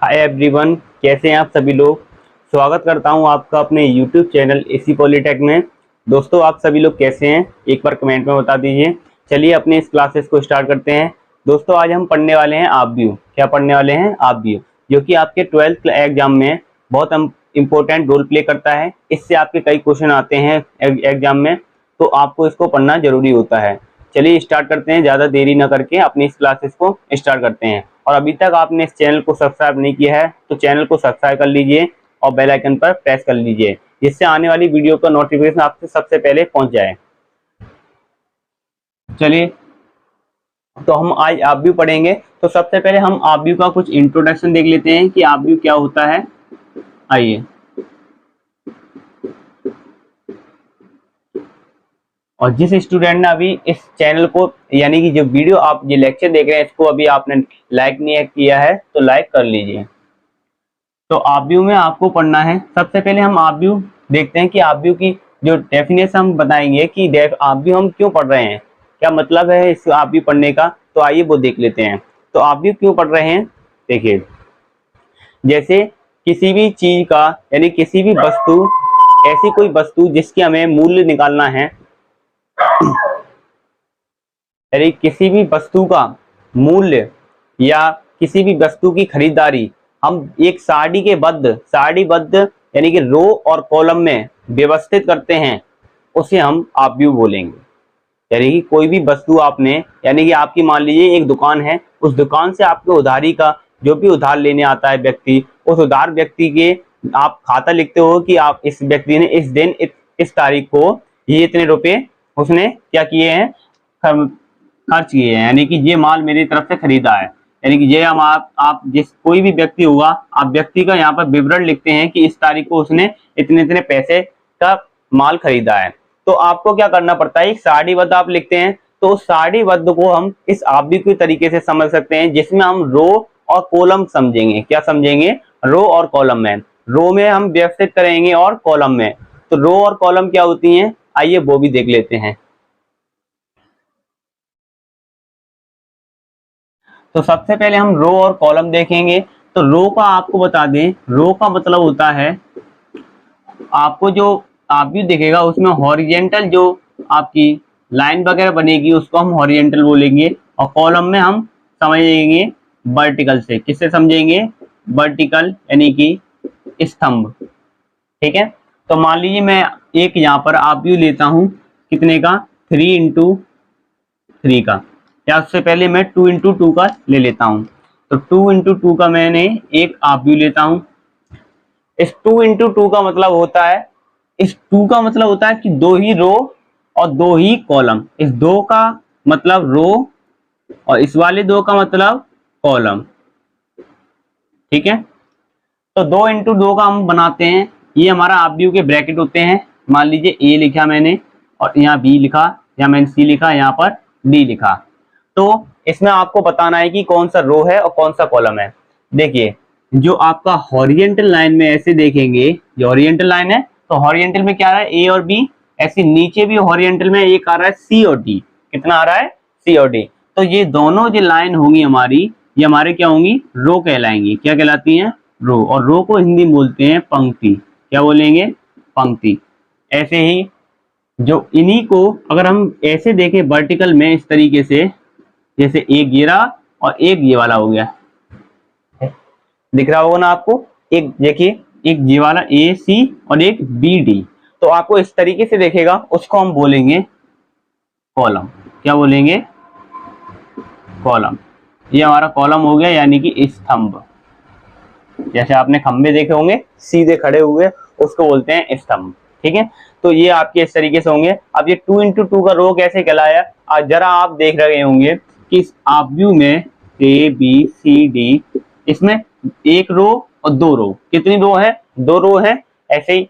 Hi everyone, कैसे हैं आप सभी लोग। स्वागत करता हूं आपका अपने यूट्यूब चैनल एसी पॉलीटेक में। दोस्तों, आप सभी लोग कैसे हैं, एक बार कमेंट में बता दीजिए। चलिए अपने इस क्लासेस को स्टार्ट करते हैं। दोस्तों, आज हम पढ़ने वाले हैं आप व्यू। क्या पढ़ने वाले हैं? आप व्यू, जो कि आपके 12th एग्जाम में बहुत इंपॉर्टेंट रोल प्ले करता है। इससे आपके कई क्वेश्चन आते हैं एग्जाम में, तो आपको इसको पढ़ना जरूरी होता है। चलिए स्टार्ट करते हैं, ज़्यादा देरी न करके अपनी इस क्लासेस को स्टार्ट करते हैं। और अभी तक आपने इस चैनल को सब्सक्राइब नहीं किया है तो चैनल को सब्सक्राइब कर लीजिए और बेल आइकन पर प्रेस कर लीजिए, जिससे आने वाली वीडियो का नोटिफिकेशन आपसे सबसे पहले पहुंच जाए। चलिए, तो हम आज आप व्यू पढ़ेंगे। तो सबसे पहले हम आप व्यू का कुछ इंट्रोडक्शन देख लेते हैं कि आप व्यू क्या होता है। आइए, और जिस स्टूडेंट ने अभी इस चैनल को, यानी कि जो वीडियो आप ये लेक्चर देख रहे हैं, इसको अभी आपने लाइक नहीं किया है तो लाइक कर लीजिए। तो आप व्यू में आपको पढ़ना है। सबसे पहले हम आप व्यू देखते हैं कि आप व्यू की जो डेफिनेशन हम बताएंगे कि आप व्यू हम क्यों पढ़ रहे हैं, क्या मतलब है इस आप व्यू पढ़ने का। तो आइए वो देख लेते हैं। तो आप व्यू क्यों पढ़ रहे हैं, देखिए। जैसे किसी भी चीज का, यानी किसी भी वस्तु, ऐसी कोई वस्तु जिसकी हमें मूल्य निकालना है, यानी किसी भी वस्तु का मूल्य या किसी भी वस्तु की खरीदारी हम एक सारणीबद्ध यानी कि रो और कॉलम में व्यवस्थित करते हैं, उसे हम आप व्यू बोलेंगे। यानी कि कोई भी वस्तु आपने, यानी कि आपकी मान लीजिए एक दुकान है, उस दुकान से आपके उधारी का, जो भी उधार लेने आता है व्यक्ति, उस उधार व्यक्ति के आप खाता लिखते हो कि आप इस व्यक्ति ने इस दिन इस तारीख को ये इतने रुपए उसने क्या किए हैं, खर्च किए हैं, यानी कि ये माल मेरी तरफ से खरीदा है। यानी कि ये हम आप जिस कोई भी व्यक्ति होगा, आप व्यक्ति का यहाँ पर विवरण लिखते हैं कि इस तारीख को उसने इतने इतने पैसे का माल खरीदा है। तो आपको क्या करना पड़ता है, एक सारणीबद्ध आप लिखते हैं। तो उस सारणीबद्ध को हम इस आप व्यू के तरीके से समझ सकते हैं, जिसमें हम रो और कॉलम समझेंगे। क्या समझेंगे? रो और कॉलम में। रो में हम व्यवस्थित करेंगे और कॉलम में। तो रो और कॉलम क्या होती हैं, आइए वो भी देख लेते हैं। तो सबसे पहले हम रो और कॉलम देखेंगे। तो रो का आपको बता दें, रो का मतलब होता है, आपको जो आप व्यू दिखेगा उसमें हॉरिजेंटल जो आपकी लाइन वगैरह बनेगी उसको हम हॉरिजेंटल बोलेंगे। और कॉलम में हम समझेंगे वर्टिकल से। किससे समझेंगे? वर्टिकल, यानी कि स्तंभ। ठीक है। तो मान लीजिए मैं एक यहाँ पर आप व्यू लेता हूँ, कितने का, 3x3 का, या उससे पहले मैं 2x2 का ले लेता हूँ। तो 2x2 का मैंने एक आप व्यू लेता हूँ। इस 2x2 का मतलब होता है, इस 2 का मतलब होता है कि दो ही रो और दो ही कॉलम। इस 2 का मतलब रो और इस वाले 2 का मतलब कॉलम। ठीक है। तो 2x2 का हम बनाते हैं। ये हमारा आप व्यू के ब्रैकेट होते हैं। मान लीजिए ए लिखा मैंने, और यहाँ बी लिखा, या मैंने सी लिखा, यहाँ पर डी लिखा। तो इसमें आपको बताना है कि कौन सा रो है और कौन सा कॉलम है। देखिए, जो आपका हॉरिजेंटल लाइन में ऐसे देखेंगे, जो हॉरिजेंटल लाइन है, तो हॉरिजेंटल में क्या आ रहा है, ए और बी। ऐसे नीचे भी हॉरिजेंटल में एक आ रहा है सी और डी। कितना आ रहा है? सी और डी। तो ये दोनों जो लाइन होंगी हमारी, ये हमारे क्या होंगी, रो कहलाएंगी। क्या कहलाती हैं? रो। और रो को हिंदी में बोलते हैं पंक्ति। क्या बोलेंगे? पंक्ति। ऐसे ही जो इन्हीं को अगर हम ऐसे देखें वर्टिकल में, इस तरीके से, जैसे एक ये रहा और एक ये वाला हो गया, दिख रहा होगा ना आपको। एक देखिए, एक ये वाला ए सी और एक बी डी। तो आपको इस तरीके से देखेगा, उसको हम बोलेंगे कॉलम। क्या बोलेंगे? कॉलम। ये हमारा कॉलम हो गया, यानी कि स्तंभ। जैसे आपने खंबे देखे होंगे सीधे खड़े हुए, उसको बोलते हैं स्तंभ। ठीक है। तो ये आपके इस तरीके से होंगे। अब ये 2x2 का रो कैसे कहलाया, आज जरा आप देख रहे होंगे कि इस आप व्यू में ए बी सी डी, इसमें एक रो और दो रो। कितनी रो है? दो रो है। ऐसे ही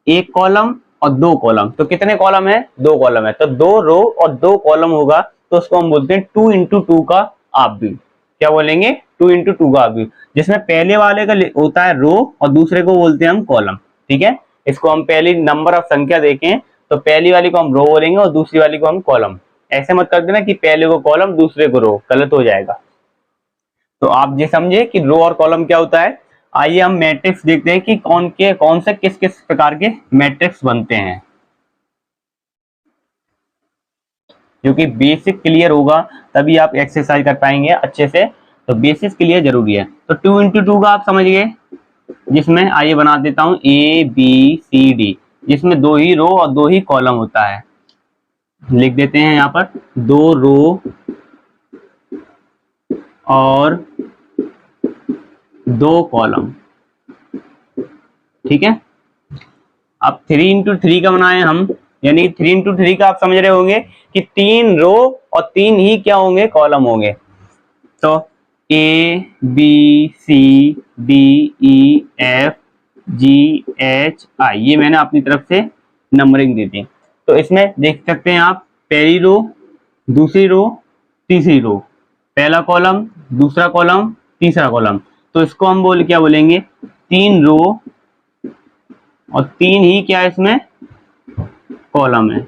एक कॉलम और दो कॉलम। तो कितने कॉलम है? दो कॉलम है। तो दो रो और दो कॉलम होगा, तो उसको हम बोलते हैं 2x2 का आप व्यू। क्या बोलेंगे? 2x2 का आप व्यू, जिसमें पहले वाले का होता है रो और दूसरे को बोलते हैं हम कॉलम। ठीक है। इसको हम पहली नंबर ऑफ संख्या देखें तो पहली वाली को हम रो बोलेंगे और दूसरी वाली को हम कॉलम। ऐसे मत कर देना कि पहले को कॉलम दूसरे को रो, गलत हो जाएगा। तो आप ये समझे कि रो और कॉलम क्या होता है। आइए हम मैट्रिक्स देखते हैं कि कौन से किस किस प्रकार के मैट्रिक्स बनते हैं, क्योंकि बेसिक क्लियर होगा तभी आप एक्सरसाइज कर पाएंगे अच्छे से। तो बेसिक क्लियर जरूरी है। तो 2 × 2 का आप समझ गए, जिसमें आइए बना देता हूं ABCD, जिसमें 2 ही रो और 2 ही कॉलम होता है। लिख देते हैं यहाँ पर 2 रो और 2 कॉलम, ठीक है। अब 3 × 3 का बनाए हम, यानी 3 × 3 का आप समझ रहे होंगे कि 3 रो और 3 ही क्या होंगे, कॉलम होंगे। तो ABCDEFGHI ये मैंने अपनी तरफ से नंबरिंग दी थी। तो इसमें देख सकते हैं आप, पहली रो, दूसरी रो, तीसरी रो, पहला कॉलम, दूसरा कॉलम, तीसरा कॉलम। तो इसको हम क्या बोलेंगे, 3 रो और 3 ही क्या है इसमें, कॉलम है,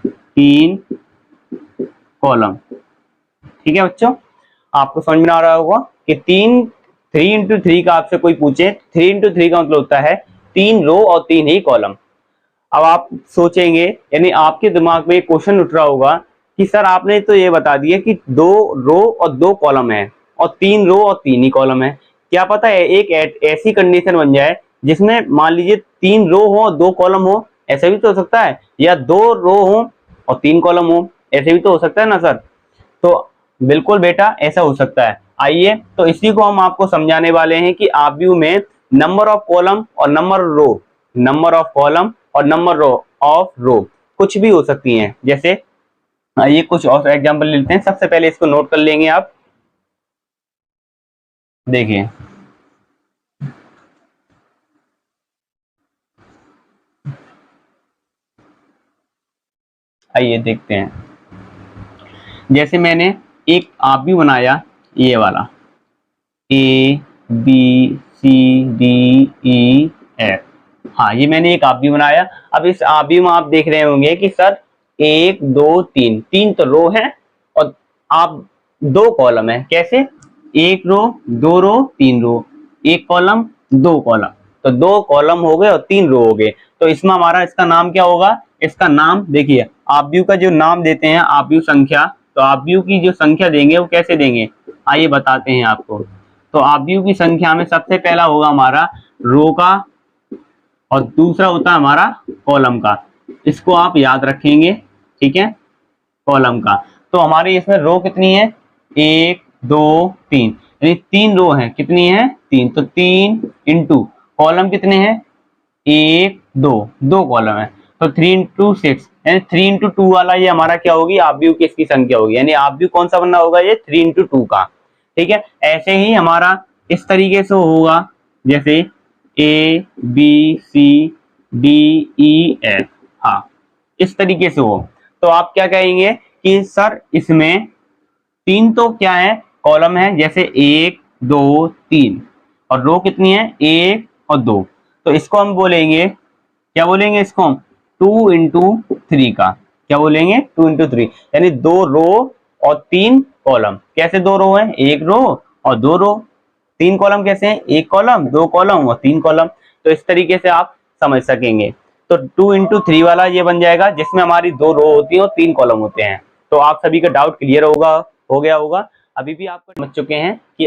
3 कॉलम। ठीक है बच्चों, आपको समझ में आ रहा होगा कि 3 का आपसे कोई पूछे, 3 का मतलब होता है 3 रो और 3 ही कॉलम। अब आप सोचेंगे, यानी आपके दिमाग में क्वेश्चन उठ रहा होगा कि सर आपने तो ये बता दिया कि 2 रो और 2 कॉलम है और 3 रो और 3 ही कॉलम है, क्या पता है एक ऐसी कंडीशन बन जाए जिसमें मान लीजिए 3 रो हो और 2 कॉलम हो, ऐसा भी तो हो सकता है, या 2 रो हो और 3 कॉलम हो, ऐसे भी तो हो सकता है ना सर। तो बिल्कुल बेटा ऐसा हो सकता है। आइए तो इसी को हम आपको समझाने वाले हैं कि आव्यूह में नंबर ऑफ कॉलम और नंबर ऑफ कॉलम और नंबर ऑफ रो कुछ भी हो सकती हैं। जैसे आइए कुछ और एग्जांपल लेते हैं। सबसे पहले इसको नोट कर लेंगे आप, देखिए आइए देखते हैं। जैसे मैंने एक आव्यूह बनाया, ये वाला ABCDEF, हाँ ये मैंने एक आव्यूह बनाया। अब इस आव्यूह में आप देख रहे होंगे कि सर 1 2 3, 3 तो रो है और आप 2 कॉलम है। कैसे, 1 रो 2 रो 3 रो, 1 कॉलम 2 कॉलम, तो 2 कॉलम हो गए और 3 रो हो गए। तो इसमें हमारा इसका नाम क्या होगा, इसका नाम देखिए, आव्यूह का जो नाम देते हैं आव्यूह संख्या, तो आव्यूह की जो संख्या देंगे वो कैसे देंगे, आइए बताते हैं आपको। तो आव्यूह की संख्या में सबसे पहला होगा हमारा रो का और दूसरा होता है हमारा कॉलम का, इसको आप याद रखेंगे, ठीक है, कॉलम का। तो हमारी इसमें रो कितनी है, 1 2 3, यानी 3 रो है, कितनी है 3, तो 3 इंटू कॉलम कितने हैं 1 2, 2 कॉलम है, तो 3 × 6, यानी 3 × 2 वाला ये हमारा क्या होगी, आव्यूह की इसकी संख्या होगी, यानी आव्यूह कौन सा बनना होगा, ये 3 × 2 का। ठीक है, ऐसे ही हमारा इस तरीके से होगा, जैसे ABCDEF, हाँ इस तरीके से हो। तो आप क्या कहेंगे कि सर इसमें 3 तो क्या है, कॉलम है, जैसे 1 2 3, और रो कितनी है 1 और 2, तो इसको हम बोलेंगे, क्या बोलेंगे इसको हम 2 × 3 का, क्या बोलेंगे 2 × 3, यानी 2 रो और 3 कॉलम। कैसे 2 रो है, 1 रो और 2 रो, 3 कॉलम कैसे हैं, 1 कॉलम 2 कॉलम और 3 कॉलम। तो इस तरीके से आप समझ सकेंगे। तो 2 × 3 वाला ये बन जाएगा, जिसमें हमारी 2 रो होती है और 3 कॉलम होते हैं। तो आप सभी का डाउट क्लियर हो गया होगा। अभी भी आप समझ चुके हैं कि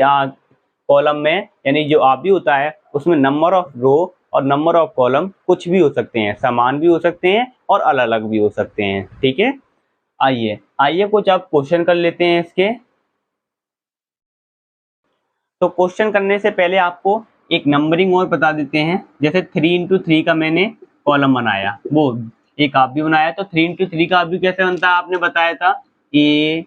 कॉलम में, यानी जो आव्यूह होता है उसमें नंबर ऑफ रो और नंबर ऑफ कॉलम कुछ भी हो सकते हैं, समान भी हो सकते हैं और अलग अलग भी हो सकते हैं। ठीक है, आइए आइए कुछ आप क्वेश्चन कर लेते हैं इसके। तो क्वेश्चन करने से पहले आपको एक नंबरिंग और बता देते हैं। जैसे 3 × 3 का मैंने कॉलम बनाया, वो एक आव्यूह बनाया, तो 3 × 3 का आव्यूह कैसे बनता है, आपने बताया था ABCDEFGHI,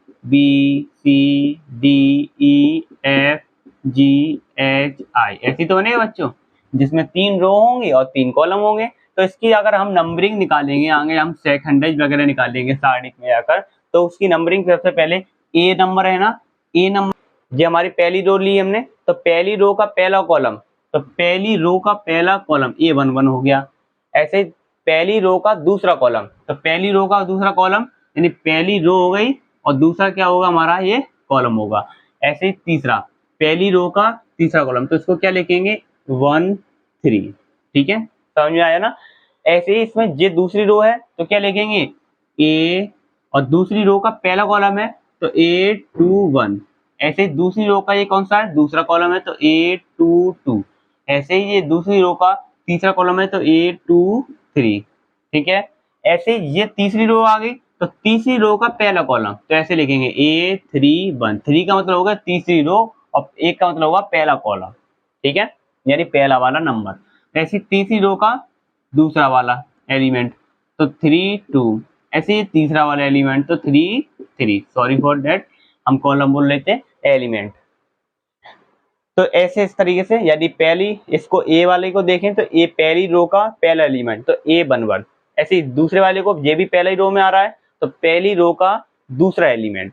ऐसी तो बनेगा बच्चों, जिसमें 3 रो होंगे और 3 कॉलम होंगे। तो इसकी अगर हम नंबरिंग निकालेंगे, आगे हम सेकंडेज वगैरह निकालेंगे सारणी में जाकर, तो उसकी नंबरिंग सबसे पहले ए नंबर है ना, ए नंबर, ये हमारी पहली रो ली हमने, तो पहली रो का पहला कॉलम, तो पहली रो का पहला कॉलम A11 हो गया। ऐसे पहली रो का दूसरा कॉलम, तो पहली रो का दूसरा कॉलम, यानी पहली रो हो गई और दूसरा क्या होगा हमारा, ये कॉलम होगा। ऐसे ही तीसरा, पहली रो का तीसरा कॉलम, तो इसको क्या लिखेंगे 1 3। ठीक है, समझ में आया ना। ऐसे ही इसमें ये दूसरी रो है तो क्या लिखेंगे A, और दूसरी रो का पहला कॉलम है तो A 2 1। ऐसे ही दूसरी रो का ये कौन सा है, दूसरा कॉलम है तो A 2 2। ऐसे ही ये दूसरी रो का तीसरा कॉलम है तो A 2 3। ठीक है, ऐसे ये तीसरी रो आ गई तो तीसरी रो का पहला कॉलम, तो ऐसे लिखेंगे A 3 1। 3 का मतलब होगा तीसरी रो और 1 का मतलब होगा पहला कॉलम। ठीक है, यानी पहला वाला नंबर। ऐसी तीसरी रो का दूसरा वाला एलिमेंट तो 3 2। ऐसे ही तीसरा वाला एलिमेंट तो 3 3। सॉरी फॉर दैट, हम कॉलम बोल लेते हैं एलिमेंट। तो ऐसे इस तरीके से, यदि पहली इसको ए वाले को देखें तो ए पहली रो का पहला एलिमेंट तो ए 1 1। ऐसे ही दूसरे वाले को, ये भी पहली रो में आ रहा है तो पहली रो का दूसरा एलिमेंट,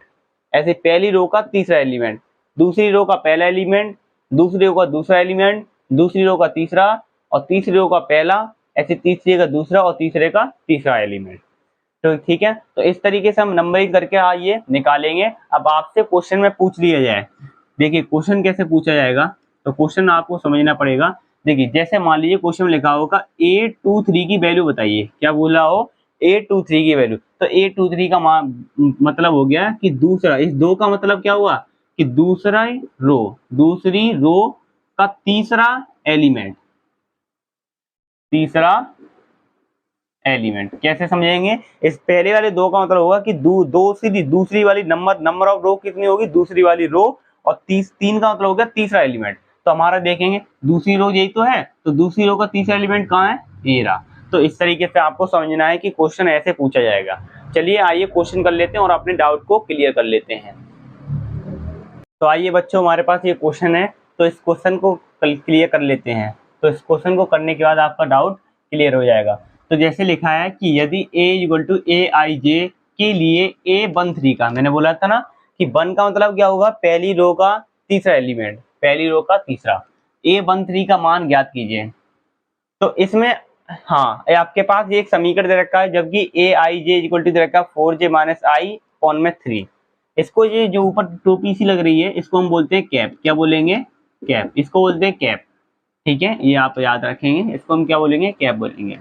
ऐसे पहली रो का तीसरा एलिमेंट, दूसरी रो का पहला एलिमेंट, दूसरी रो का दूसरा एलिमेंट, दूसरी रो का तीसरा और तीसरी रो का पहला, ऐसे तीसरे का दूसरा और तीसरे का तीसरा एलिमेंट। तो ठीक है, तो इस तरीके से हम नंबरिंग करके आइए निकालेंगे। अब आपसे क्वेश्चन में पूछ लिया जाए, देखिए क्वेश्चन कैसे पूछा जाएगा, तो क्वेश्चन आपको समझना पड़ेगा। देखिए जैसे मान लीजिए क्वेश्चन में लिखा होगा A23 की वैल्यू बताइए, क्या बोला हो A23 की वैल्यू, तो A23 का मतलब हो गया कि दूसरा, इस दो का मतलब क्या हुआ कि दूसरी रो का तीसरा एलिमेंट, तीसरा एलिमेंट कैसे समझेंगे, इस पहले वाले दो का मतलब होगा कि दूसरी वाली नंबर ऑफ रो कितनी होगी, दूसरी वाली रो, और तीन का मतलब हो गया तीसरा एलिमेंट। तो हमारा देखेंगे दूसरी रो यही तो है, तो दूसरी रो का तीसरा एलिमेंट कहाँ है, ये रहा। तो इस तरीके से आपको समझना है कि क्वेश्चन ऐसे पूछा जाएगा। चलिए आइए क्वेश्चन कर लेते हैं और अपने डाउट को क्लियर कर लेते हैं। तो आइए बच्चों, हमारे पास ये क्वेश्चन है, तो इस क्वेश्चन को क्लियर कर लेते हैं। तो इस क्वेश्चन को करने के बाद आपका डाउट क्लियर हो जाएगा। तो जैसे लिखा है कि यदि A=AIJ के लिए A13 का, मैंने बोला था ना कि 1 का मतलब क्या होगा, पहली रो का तीसरा एलिमेंट, पहली रो का तीसरा, A13 का मान ज्ञात कीजिए। तो इसमें हाँ, आपके पास ये एक समीकरण दे रखा है, जबकि AIJ दे रखा है 4J - I/3। इसको ये जो ऊपर टोपी सी लग रही है इसको हम बोलते हैं कैप। क्या बोलेंगे, कैप, इसको बोलते हैं कैप। ठीक है, ये आप याद रखेंगे, इसको हम क्या बोलेंगे, कैप बोलेंगे।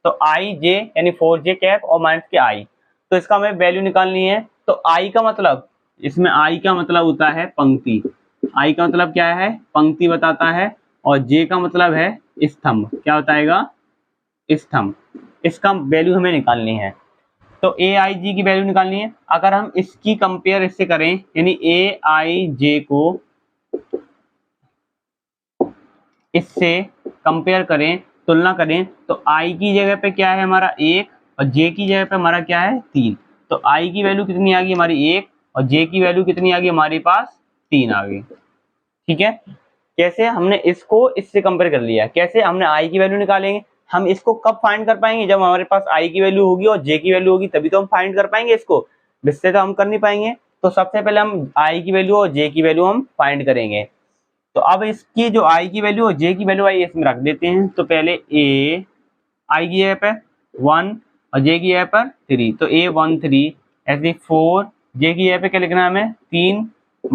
तो आई जे यानी 4J कैप और माइनस के आई, तो इसका हमें वैल्यू निकालनी है। तो आई का मतलब, इसमें आई का मतलब होता है पंक्ति, आई का मतलब क्या है, पंक्ति बताता है, और जे का मतलब है स्तंभ, क्या बताएगा, स्तंभ। इसका वैल्यू हमें निकालनी है। तो ए आई जी की वैल्यू निकालनी है। अगर हम इसकी कंपेयर इससे करें, यानी ए आई जे को इससे कंपेयर करें, तुलना करें, तो आई की जगह पे क्या है हमारा 1 और जे की जगह पे हमारा क्या है 3। तो आई की वैल्यू कितनी आ गई हमारी 1 और जे की वैल्यू कितनी आ गई हमारे पास 3 आ गई। ठीक है, कैसे हमने इसको इससे कंपेयर कर लिया, कैसे हमने आई की वैल्यू निकालेंगे, हम इसको कब फाइंड कर पाएंगे, जब हमारे पास आई की वैल्यू होगी और जे की वैल्यू होगी, तभी तो हम फाइंड कर पाएंगे इसको, इससे तो हम कर नहीं पाएंगे। तो सबसे पहले हम आई की वैल्यू और जे की वैल्यू हम फाइंड करेंगे। तो अब इसकी जो आई की वैल्यू और जे की वैल्यू आई इसमें रख देते हैं। तो पहले ए आई की जगह पे 1 और जे की जगह पर 3, तो A13 ऐसे 4, जे की जगह पे क्या लिखना है हमें 3 -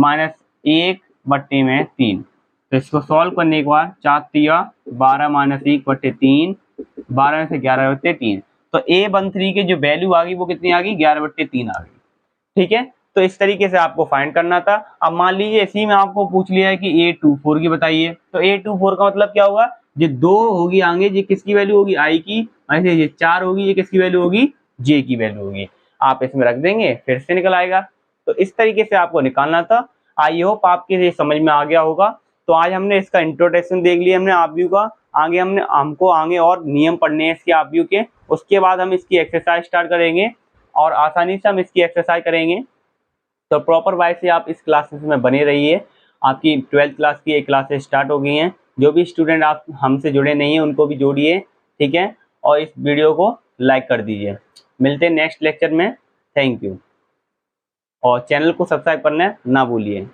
1/3। तो इसको सॉल्व करने के बाद 4 तिया 12 - 1/3, 12 में से 11/3। तो A13 की जो वैल्यू आ गई वो कितनी आ गई, 11/3 आ गई। ठीक है, तो इस तरीके से आपको फाइंड करना था। अब मान लीजिए इसी में आपको पूछ लिया है कि A24 की बताइए, तो A24 का मतलब क्या होगा, ये 2 होगी आगे, ये किसकी वैल्यू होगी, आई की, ऐसे ये 4 होगी, ये किसकी वैल्यू होगी, जे की वैल्यू होगी। आप इसमें रख देंगे, फिर से निकल आएगा। तो इस तरीके से आपको निकालना था। आई होप आपके ये समझ में आ गया होगा। तो आज हमने इसका इंट्रोडक्शन देख लिया हमने आपव्यू का, आगे हमको आगे और नियम पढ़ने हैं इसके आपव्यू के, उसके बाद हम इसकी एक्सरसाइज स्टार्ट करेंगे और आसानी से हम इसकी एक्सरसाइज करेंगे। तो प्रॉपर वाइज से आप इस क्लासेस में बने रहिए। आपकी 12th क्लास की एक क्लासेस स्टार्ट हो गई हैं। जो भी स्टूडेंट आप हमसे जुड़े नहीं हैं उनको भी जोड़िए, ठीक है, और इस वीडियो को लाइक कर दीजिए। मिलते हैं नेक्स्ट लेक्चर में। थैंक यू, और चैनल को सब्सक्राइब करना ना भूलिए।